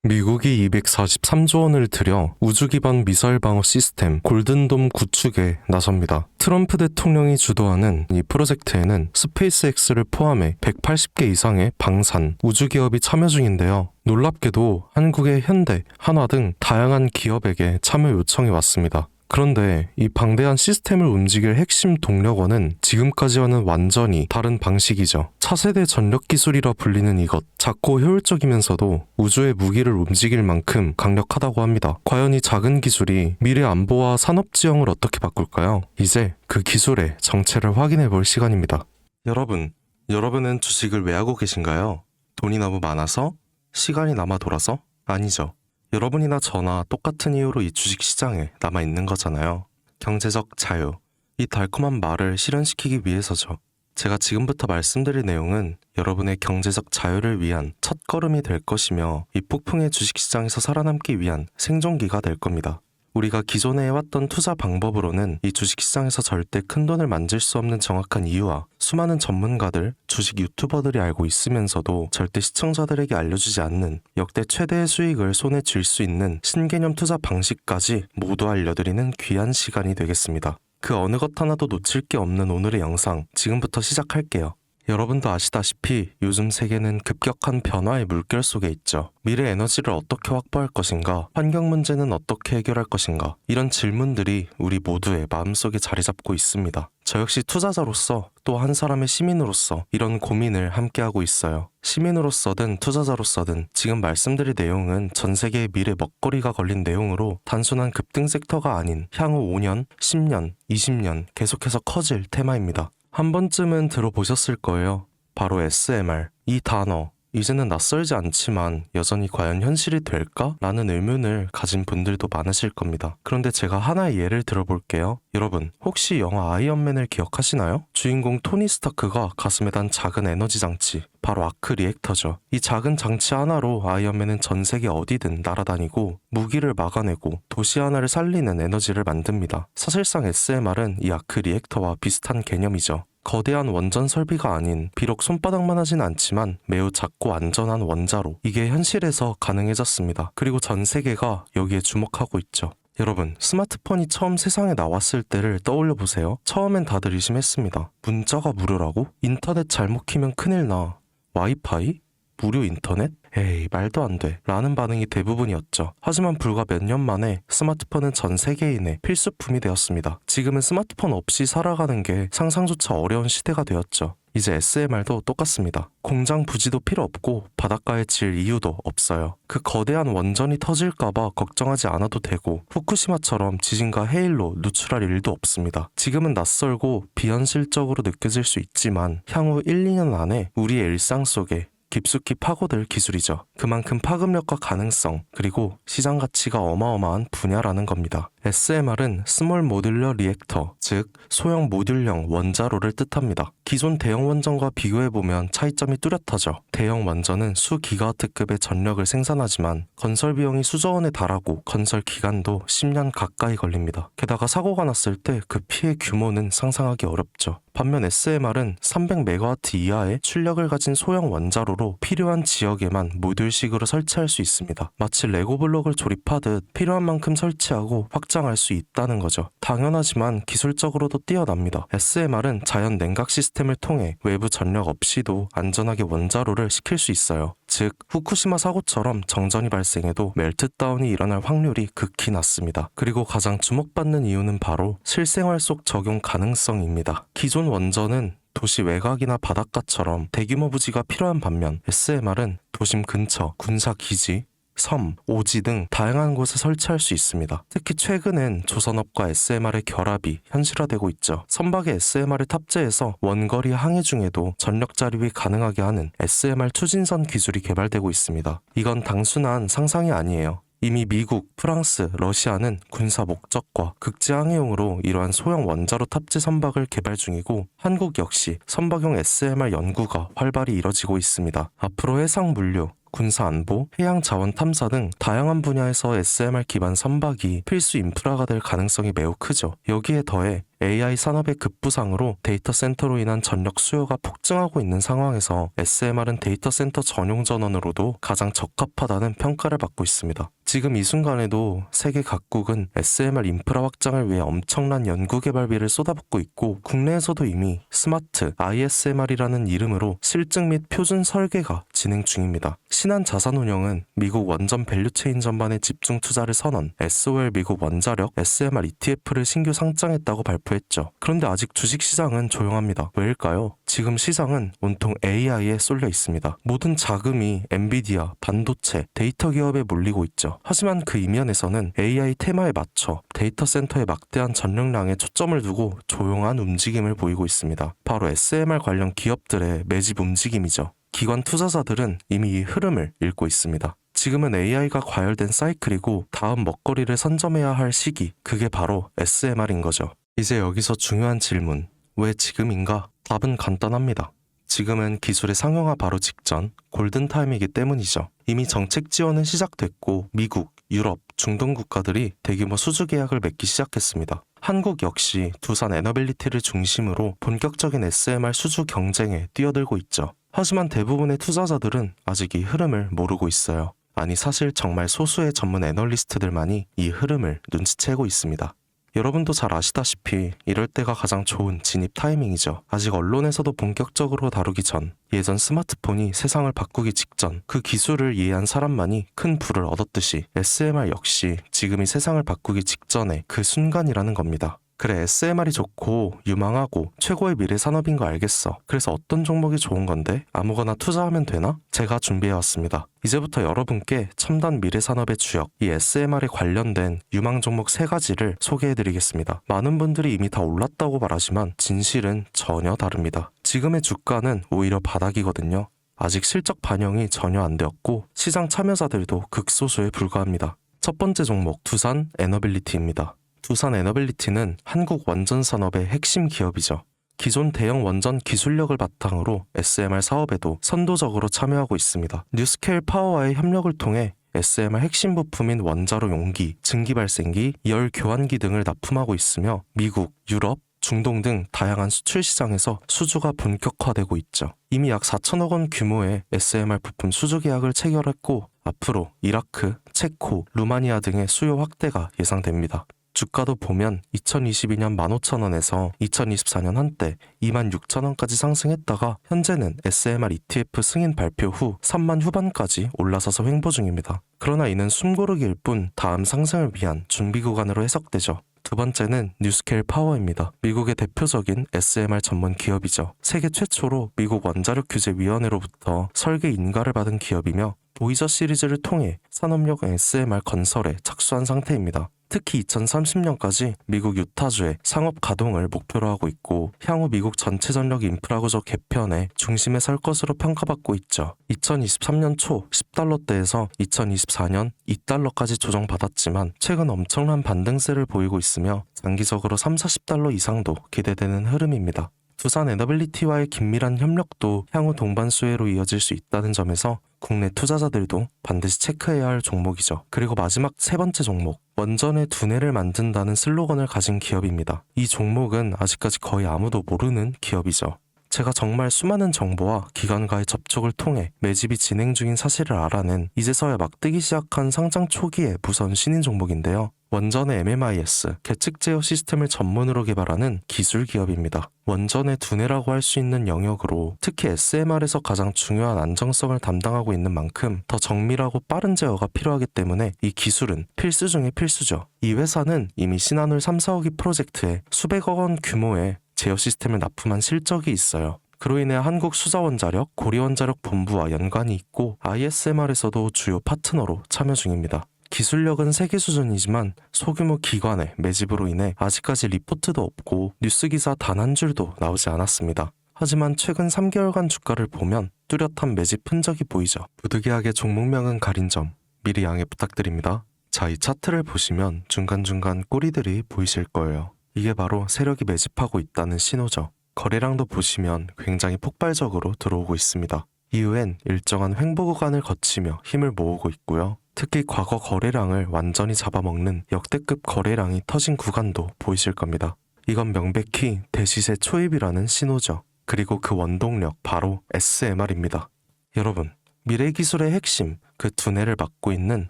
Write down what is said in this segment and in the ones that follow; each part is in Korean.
미국이 243조 원을 들여 우주 기반 미사일 방어 시스템 골든돔 구축에 나섭니다. 트럼프 대통령이 주도하는 이 프로젝트에는 스페이스X를 포함해 180개 이상의 방산, 우주 기업이 참여 중인데요. 놀랍게도 한국의 현대, 한화 등 다양한 기업에게 참여 요청이 왔습니다. 그런데 이 방대한 시스템을 움직일 핵심 동력원은 지금까지와는 완전히 다른 방식이죠. 차세대 전력 기술이라 불리는 이것, 작고 효율적이면서도 우주의 무기를 움직일 만큼 강력하다고 합니다. 과연 이 작은 기술이 미래 안보와 산업 지형을 어떻게 바꿀까요? 이제 그 기술의 정체를 확인해 볼 시간입니다. 여러분은 주식을 왜 하고 계신가요? 돈이 너무 많아서? 시간이 남아 돌아서? 아니죠. 여러분이나 저나 똑같은 이유로 이 주식시장에 남아있는 거잖아요. 경제적 자유. 이 달콤한 말을 실현시키기 위해서죠. 제가 지금부터 말씀드릴 내용은 여러분의 경제적 자유를 위한 첫걸음이 될 것이며 이 폭풍의 주식시장에서 살아남기 위한 생존기가 될 겁니다. 우리가 기존에 해왔던 투자 방법으로는 이 주식시장에서 절대 큰돈을 만질 수 없는 정확한 이유와 수많은 전문가들, 주식 유튜버들이 알고 있으면서도 절대 시청자들에게 알려주지 않는 역대 최대의 수익을 손에 쥘 수 있는 신개념 투자 방식까지 모두 알려드리는 귀한 시간이 되겠습니다. 그 어느 것 하나도 놓칠 게 없는 오늘의 영상, 지금부터 시작할게요. 여러분도 아시다시피 요즘 세계는 급격한 변화의 물결 속에 있죠. 미래 에너지를 어떻게 확보할 것인가? 환경 문제는 어떻게 해결할 것인가? 이런 질문들이 우리 모두의 마음속에 자리 잡고 있습니다. 저 역시 투자자로서 또 한 사람의 시민으로서 이런 고민을 함께하고 있어요. 시민으로서든 투자자로서든 지금 말씀드릴 내용은 전 세계의 미래 먹거리가 걸린 내용으로 단순한 급등 섹터가 아닌 향후 5년, 10년, 20년 계속해서 커질 테마입니다. 한 번쯤은 들어보셨을 거예요. 바로 SMR. 이 단어. 이제는 낯설지 않지만 여전히 과연 현실이 될까? 라는 의문을 가진 분들도 많으실 겁니다. 그런데 제가 하나의 예를 들어볼게요. 여러분, 혹시 영화 아이언맨을 기억하시나요? 주인공 토니 스타크가 가슴에 단 작은 에너지 장치, 바로 아크 리액터죠. 이 작은 장치 하나로 아이언맨은 전 세계 어디든 날아다니고 무기를 막아내고 도시 하나를 살리는 에너지를 만듭니다. 사실상 SMR은 이 아크 리액터와 비슷한 개념이죠. 거대한 원전 설비가 아닌 비록 손바닥만 하진 않지만 매우 작고 안전한 원자로 이게 현실에서 가능해졌습니다. 그리고 전 세계가 여기에 주목하고 있죠. 여러분, 스마트폰이 처음 세상에 나왔을 때를 떠올려 보세요. 처음엔 다들 의심했습니다. 문자가 무료라고? 인터넷 잘못 키면 큰일 나. 와이파이? 무료 인터넷? 에이, 말도 안 돼. 라는 반응이 대부분이었죠. 하지만 불과 몇 년 만에 스마트폰은 전 세계인의 필수품이 되었습니다. 지금은 스마트폰 없이 살아가는 게 상상조차 어려운 시대가 되었죠. 이제 SMR도 똑같습니다. 공장 부지도 필요 없고 바닷가에 질 이유도 없어요. 그 거대한 원전이 터질까봐 걱정하지 않아도 되고 후쿠시마처럼 지진과 해일로 누출할 일도 없습니다. 지금은 낯설고 비현실적으로 느껴질 수 있지만 향후 1, 2년 안에 우리의 일상 속에 깊숙이 파고들 기술이죠. 그만큼 파급력과 가능성, 그리고 시장 가치가 어마어마한 분야라는 겁니다. SMR은 스몰 모듈러 리액터, 즉 소형 모듈형 원자로를 뜻합니다. 기존 대형 원전과 비교해보면 차이점이 뚜렷하죠. 대형 원전은 수 기가와트급의 전력을 생산하지만 건설 비용이 수조 원에 달하고 건설 기간도 10년 가까이 걸립니다. 게다가 사고가 났을 때 그 피해 규모는 상상하기 어렵죠. 반면 SMR은 300메가와트 이하의 출력을 가진 소형 원자로로 필요한 지역에만 모듈식으로 설치할 수 있습니다. 마치 레고 블록을 조립하듯 필요한 만큼 설치하고 확장할 수 있다는 거죠. 당연하지만 기술적으로도 뛰어납니다. SMR은 자연 냉각 시스템을 통해 외부 전력 없이도 안전하게 원자로를 식힐 수 있어요. 즉 후쿠시마 사고처럼 정전이 발생해도 멜트다운이 일어날 확률이 극히 낮습니다. 그리고 가장 주목받는 이유는 바로 실생활 속 적용 가능성입니다. 기존 원전은 도시 외곽이나 바닷가처럼 대규모 부지가 필요한 반면 SMR은 도심 근처, 군사기지, 섬, 오지 등 다양한 곳에 설치할 수 있습니다. 특히 최근엔 조선업과 SMR의 결합이 현실화되고 있죠. 선박에 SMR을 탑재해서 원거리 항해 중에도 전력 자립이 가능하게 하는 SMR 추진선 기술이 개발되고 있습니다. 이건 단순한 상상이 아니에요. 이미 미국, 프랑스, 러시아는 군사 목적과 극지 항해용으로 이러한 소형 원자로 탑재 선박을 개발 중이고 한국 역시 선박용 SMR 연구가 활발히 이뤄지고 있습니다. 앞으로 해상 물류, 군사안보, 해양자원 탐사 등 다양한 분야에서 SMR 기반 선박이 필수 인프라가 될 가능성이 매우 크죠. 여기에 더해 AI 산업의 급부상으로 데이터 센터로 인한 전력 수요가 폭증하고 있는 상황에서 SMR은 데이터 센터 전용 전원으로도 가장 적합하다는 평가를 받고 있습니다. 지금 이 순간에도 세계 각국은 SMR 인프라 확장을 위해 엄청난 연구개발비를 쏟아붓고 있고 국내에서도 이미 스마트 ISMR이라는 이름으로 실증 및 표준 설계가 진행 중입니다. 신한자산운용은 미국 원전 밸류체인 전반에 집중 투자를 선언, SOL 미국 원자력 SMR ETF를 신규 상장했다고 발표했죠. 그런데 아직 주식시장은 조용합니다. 왜일까요? 지금 시장은 온통 AI에 쏠려 있습니다. 모든 자금이 엔비디아, 반도체, 데이터 기업에 몰리고 있죠. 하지만 그 이면에서는 AI 테마에 맞춰 데이터 센터에 막대한 전력량에 초점을 두고 조용한 움직임을 보이고 있습니다. 바로 SMR 관련 기업들의 매집 움직임이죠. 기관 투자자들은 이미 이 흐름을 읽고 있습니다. 지금은 AI가 과열된 사이클이고 다음 먹거리를 선점해야 할 시기, 그게 바로 SMR인 거죠. 이제 여기서 중요한 질문, 왜 지금인가? 답은 간단합니다. 지금은 기술의 상용화 바로 직전 골든타임이기 때문이죠. 이미 정책 지원은 시작됐고 미국, 유럽, 중동 국가들이 대규모 수주 계약을 맺기 시작했습니다. 한국 역시 두산 에너빌리티를 중심으로 본격적인 SMR 수주 경쟁에 뛰어들고 있죠. 하지만 대부분의 투자자들은 아직 이 흐름을 모르고 있어요. 아니 사실 정말 소수의 전문 애널리스트들만이 이 흐름을 눈치채고 있습니다. 여러분도 잘 아시다시피 이럴 때가 가장 좋은 진입 타이밍이죠. 아직 언론에서도 본격적으로 다루기 전, 예전 스마트폰이 세상을 바꾸기 직전 그 기술을 이해한 사람만이 큰 부를 얻었듯이 SMR 역시 지금이 세상을 바꾸기 직전의 그 순간이라는 겁니다. 그래, SMR이 좋고 유망하고 최고의 미래 산업인 거 알겠어. 그래서 어떤 종목이 좋은 건데? 아무거나 투자하면 되나? 제가 준비해왔습니다. 이제부터 여러분께 첨단 미래 산업의 주역, 이 SMR에 관련된 유망 종목 3가지를 소개해드리겠습니다. 많은 분들이 이미 다 올랐다고 말하지만 진실은 전혀 다릅니다. 지금의 주가는 오히려 바닥이거든요. 아직 실적 반영이 전혀 안 되었고 시장 참여자들도 극소수에 불과합니다. 첫 번째 종목, 두산 에너빌리티입니다. 두산 에너빌리티는 한국 원전 산업의 핵심 기업이죠. 기존 대형 원전 기술력을 바탕으로 SMR 사업에도 선도적으로 참여하고 있습니다. 뉴스케일 파워와의 협력을 통해 SMR 핵심 부품인 원자로 용기, 증기 발생기, 열 교환기 등을 납품하고 있으며 미국, 유럽, 중동 등 다양한 수출 시장에서 수주가 본격화되고 있죠. 이미 약 4천억 원 규모의 SMR 부품 수주 계약을 체결했고 앞으로 이라크, 체코, 루마니아 등의 수요 확대가 예상됩니다. 주가도 보면 2022년 15,000원에서 2024년 한때 26,000원까지 상승했다가 현재는 SMR ETF 승인 발표 후 3만 후반까지 올라서서 횡보 중입니다. 그러나 이는 숨고르기일 뿐 다음 상승을 위한 준비 구간으로 해석되죠. 두 번째는 뉴스케일 파워입니다. 미국의 대표적인 SMR 전문 기업이죠. 세계 최초로 미국 원자력 규제 위원회로부터 설계 인가를 받은 기업이며 보이저 시리즈를 통해 산업용 SMR 건설에 착수한 상태입니다. 특히 2030년까지 미국 유타주의 상업 가동을 목표로 하고 있고 향후 미국 전체 전력 인프라 구조 개편의 중심에 설 것으로 평가받고 있죠. 2023년 초 10달러대에서 2024년 2달러까지 조정받았지만 최근 엄청난 반등세를 보이고 있으며 장기적으로 30-40달러 이상도 기대되는 흐름입니다. 두산 에너빌리티와의 긴밀한 협력도 향후 동반 수혜로 이어질 수 있다는 점에서 국내 투자자들도 반드시 체크해야 할 종목이죠. 그리고 마지막 3번째 종목, 원전의 두뇌를 만든다는 슬로건을 가진 기업입니다. 이 종목은 아직까지 거의 아무도 모르는 기업이죠. 제가 정말 수많은 정보와 기관과의 접촉을 통해 매집이 진행 중인 사실을 알아낸 이제서야 막 뜨기 시작한 상장 초기의 무선 신인 종목인데요. 원전의 MMIS, 계측 제어 시스템을 전문으로 개발하는 기술 기업입니다. 원전의 두뇌라고 할 수 있는 영역으로 특히 SMR에서 가장 중요한 안정성을 담당하고 있는 만큼 더 정밀하고 빠른 제어가 필요하기 때문에 이 기술은 필수 중의 필수죠. 이 회사는 이미 신한울 3, 4호기 프로젝트에 수백억 원 규모의 제어 시스템을 납품한 실적이 있어요. 그로 인해 한국수자원자력, 고리원자력 본부와 연관이 있고 ISMR에서도 주요 파트너로 참여 중입니다. 기술력은 세계 수준이지만 소규모 기관의 매집으로 인해 아직까지 리포트도 없고 뉴스 기사 단 한 줄도 나오지 않았습니다. 하지만 최근 3개월간 주가를 보면 뚜렷한 매집 흔적이 보이죠. 부득이하게 종목명은 가린 점 미리 양해 부탁드립니다. 자, 이 차트를 보시면 중간중간 꼬리들이 보이실 거예요. 이게 바로 세력이 매집하고 있다는 신호죠. 거래량도 보시면 굉장히 폭발적으로 들어오고 있습니다. 이후엔 일정한 횡보 구간을 거치며 힘을 모으고 있고요. 특히 과거 거래량을 완전히 잡아먹는 역대급 거래량이 터진 구간도 보이실 겁니다. 이건 명백히 대시세 초입이라는 신호죠. 그리고 그 원동력 바로 SMR입니다. 여러분, 미래기술의 핵심, 그 두뇌를 맡고 있는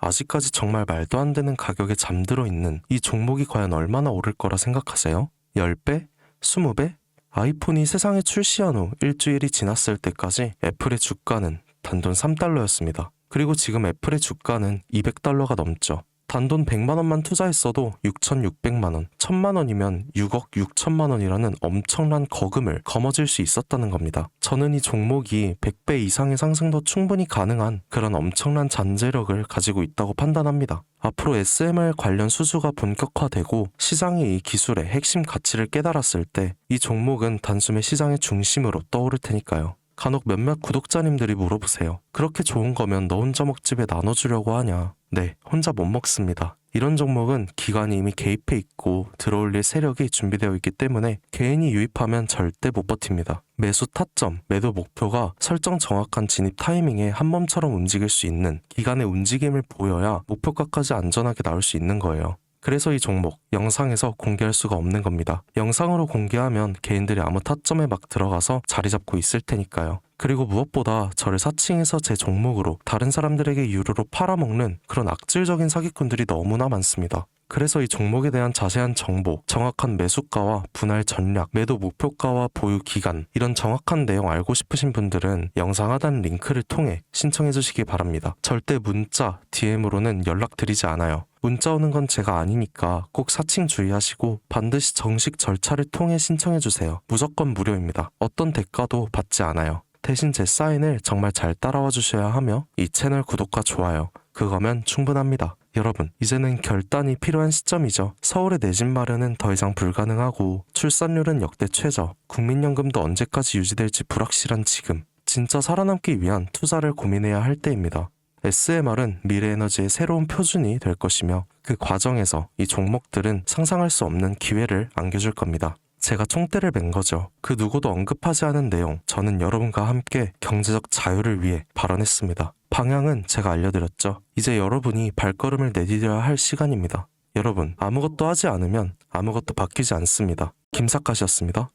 아직까지 정말 말도 안 되는 가격에 잠들어 있는 이 종목이 과연 얼마나 오를 거라 생각하세요? 10배? 20배? 아이폰이 세상에 출시한 후 일주일이 지났을 때까지 애플의 주가는 단돈 3달러였습니다. 그리고 지금 애플의 주가는 200달러가 넘죠. 단돈 100만 원만 투자했어도 6,600만 원, 1,000만 원이면 6억 6천만 원이라는 엄청난 거금을 거머쥘 수 있었다는 겁니다. 저는 이 종목이 100배 이상의 상승도 충분히 가능한 그런 엄청난 잠재력을 가지고 있다고 판단합니다. 앞으로 SMR 관련 수주가 본격화되고 시장이 이 기술의 핵심 가치를 깨달았을 때 이 종목은 단숨에 시장의 중심으로 떠오를 테니까요. 간혹 몇몇 구독자님들이 물어보세요. 그렇게 좋은 거면 너 혼자 먹지 왜 나눠주려고 하냐? 네, 혼자 못 먹습니다. 이런 종목은 기관이 이미 개입해 있고 들어올릴 세력이 준비되어 있기 때문에 개인이 유입하면 절대 못 버팁니다. 매수 타점, 매도 목표가 설정 정확한 진입 타이밍에 한 몸처럼 움직일 수 있는 기관의 움직임을 보여야 목표가까지 안전하게 나올 수 있는 거예요. 그래서 이 종목 영상에서 공개할 수가 없는 겁니다. 영상으로 공개하면 개인들이 아무 타점에 막 들어가서 자리 잡고 있을 테니까요. 그리고 무엇보다 저를 사칭해서 제 종목으로 다른 사람들에게 유료로 팔아먹는 그런 악질적인 사기꾼들이 너무나 많습니다. 그래서 이 종목에 대한 자세한 정보, 정확한 매수가와 분할 전략, 매도 목표가와 보유 기간, 이런 정확한 내용 알고 싶으신 분들은 영상 하단 링크를 통해 신청해 주시기 바랍니다. 절대 문자, DM으로는 연락드리지 않아요. 문자 오는 건 제가 아니니까 꼭 사칭 주의하시고 반드시 정식 절차를 통해 신청해 주세요. 무조건 무료입니다. 어떤 대가도 받지 않아요. 대신 제 사인을 정말 잘 따라와 주셔야 하며 이 채널 구독과 좋아요, 그거면 충분합니다. 여러분, 이제는 결단이 필요한 시점이죠. 서울의 내 집 마련은 더 이상 불가능하고 출산율은 역대 최저, 국민연금도 언제까지 유지될지 불확실한 지금, 진짜 살아남기 위한 투자를 고민해야 할 때입니다. SMR은 미래에너지의 새로운 표준이 될 것이며 그 과정에서 이 종목들은 상상할 수 없는 기회를 안겨줄 겁니다. 제가 총대를 맨 거죠. 그 누구도 언급하지 않은 내용, 저는 여러분과 함께 경제적 자유를 위해 발언했습니다. 방향은 제가 알려드렸죠. 이제 여러분이 발걸음을 내디뎌야 할 시간입니다. 여러분, 아무것도 하지 않으면 아무것도 바뀌지 않습니다. 김사카시였습니다.